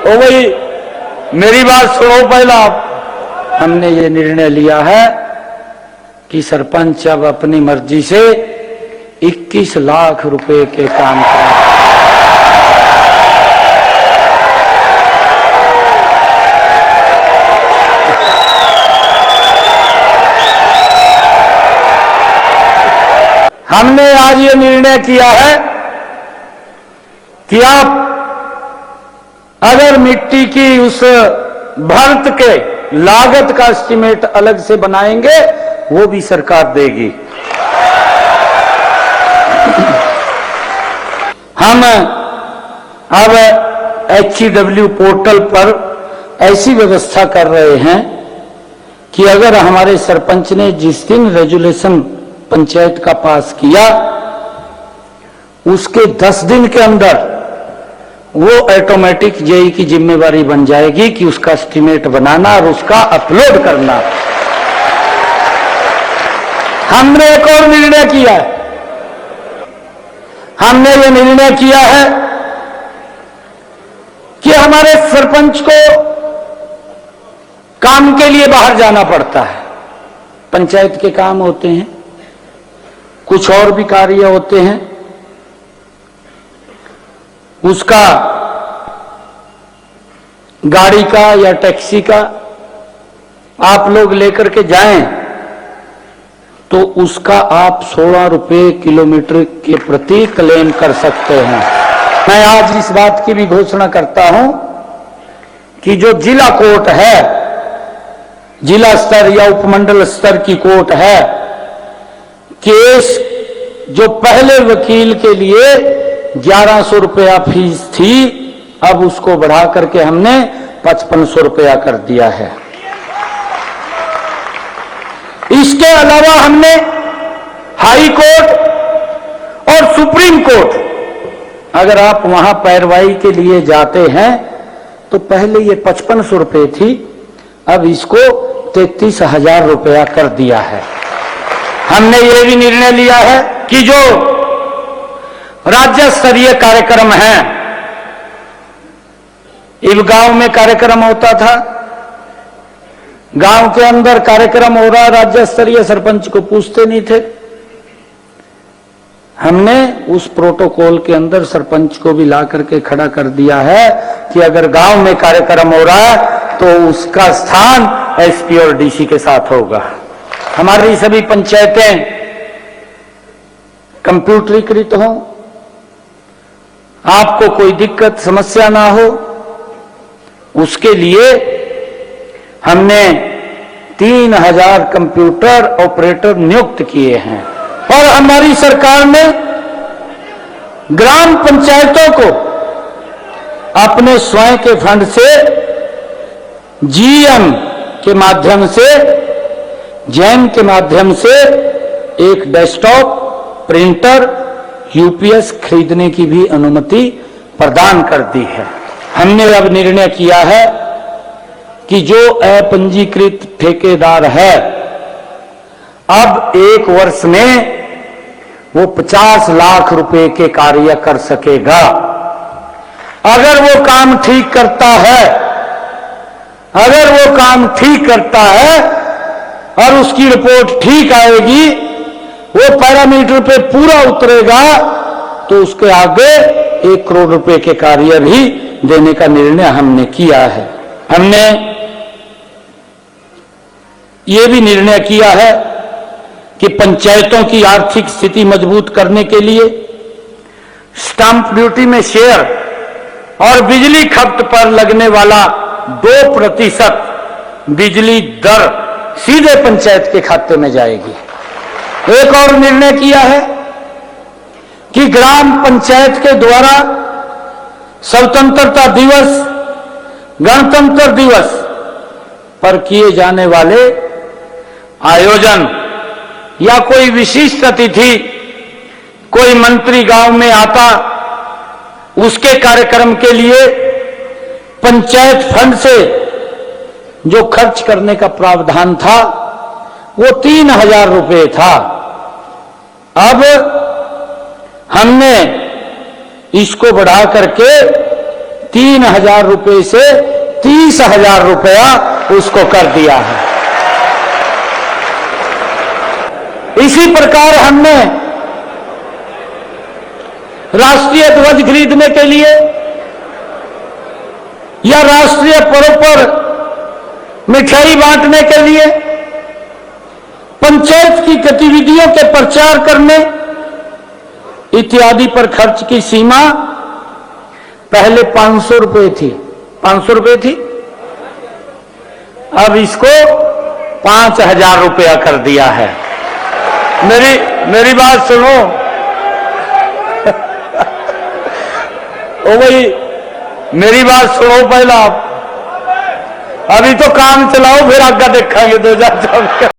ओ भाई मेरी बात सुनो पहला। हमने ये निर्णय लिया है कि सरपंच अब अपनी मर्जी से 21 लाख रुपए के काम करें। हमने आज ये निर्णय किया है कि आप अगर मिट्टी की उस भर्त के लागत का एस्टीमेट अलग से बनाएंगे वो भी सरकार देगी। हम अब HEW पोर्टल पर ऐसी व्यवस्था कर रहे हैं कि अगर हमारे सरपंच ने जिस दिन रेजुलेशन पंचायत का पास किया उसके 10 दिन के अंदर वो ऑटोमेटिक जेई की जिम्मेवारी बन जाएगी कि उसका एस्टीमेट बनाना और उसका अपलोड करना। हमने एक और निर्णय किया है। हमने ये निर्णय किया है कि हमारे सरपंच को काम के लिए बाहर जाना पड़ता है। पंचायत के काम होते हैं, कुछ और भी कार्य होते हैं, उसका गाड़ी का या टैक्सी का आप लोग लेकर के जाएं तो उसका आप 16 रुपए किलोमीटर के प्रति क्लेम कर सकते हैं। मैं आज इस बात की भी घोषणा करता हूं कि जो जिला कोर्ट है, जिला स्तर या उपमंडल स्तर की कोर्ट है, केस जो पहले वकील के लिए 1100 रुपया फीस थी अब उसको बढ़ा करके हमने 5500 रुपया कर दिया है। इसके अलावा हमने हाई कोर्ट और सुप्रीम कोर्ट, अगर आप वहां पैरवाई के लिए जाते हैं तो पहले ये 5500 रुपये थी, अब इसको 33,000 रुपया कर दिया है। हमने ये भी निर्णय लिया है कि जो राज्य स्तरीय कार्यक्रम है, इस गांव में कार्यक्रम होता था, गांव के अंदर कार्यक्रम हो रहा, राज्य स्तरीय सरपंच को पूछते नहीं थे। हमने उस प्रोटोकॉल के अंदर सरपंच को भी ला करके खड़ा कर दिया है कि अगर गांव में कार्यक्रम हो रहा है तो उसका स्थान एसपी और डीसी के साथ होगा। हमारी सभी पंचायतें कंप्यूटरीकृत हों, आपको कोई दिक्कत समस्या ना हो, उसके लिए हमने 3000 कंप्यूटर ऑपरेटर नियुक्त किए हैं। और हमारी सरकार ने ग्राम पंचायतों को अपने स्वयं के फंड से जीएम के माध्यम से, जैम के माध्यम से एक डेस्कटॉप, प्रिंटर, यूपीएस खरीदने की भी अनुमति प्रदान कर दी है। हमने अब निर्णय किया है कि जो अपंजीकृत ठेकेदार है अब 1 वर्ष में वो 50 लाख रुपए के कार्य कर सकेगा। अगर वो काम ठीक करता है, अगर वो काम ठीक करता है और उसकी रिपोर्ट ठीक आएगी, वो पैरामीटर पे पूरा उतरेगा तो उसके आगे 1 करोड़ रुपए के कार्य भी देने का निर्णय हमने किया है। हमने ये भी निर्णय किया है कि पंचायतों की आर्थिक स्थिति मजबूत करने के लिए स्टाम्प ड्यूटी में शेयर और बिजली खपत पर लगने वाला 2% बिजली दर सीधे पंचायत के खाते में जाएगी। एक और निर्णय किया है कि ग्राम पंचायत के द्वारा स्वतंत्रता दिवस, गणतंत्र दिवस पर किए जाने वाले आयोजन या कोई विशिष्ट अतिथि, कोई मंत्री गांव में आता, उसके कार्यक्रम के लिए पंचायत फंड से जो खर्च करने का प्रावधान था वो 3000 रुपये था। अब हमने इसको बढ़ा करके 3,000 रुपए से 30,000 रुपया उसको कर दिया है। इसी प्रकार हमने राष्ट्रीय ध्वज खरीदने के लिए या राष्ट्रीय पर्व पर मिठाई बांटने के लिए, पंचायत की गतिविधियों के प्रचार करने इत्यादि पर खर्च की सीमा पहले 500 रुपए थी, 500 रुपए थी, अब इसको 5,000 रुपया कर दिया है। मेरी बात सुनो ओ भाई, मेरी बात सुनो पहला आप, अभी तो काम चलाओ फिर आगे देखेंगे 2024।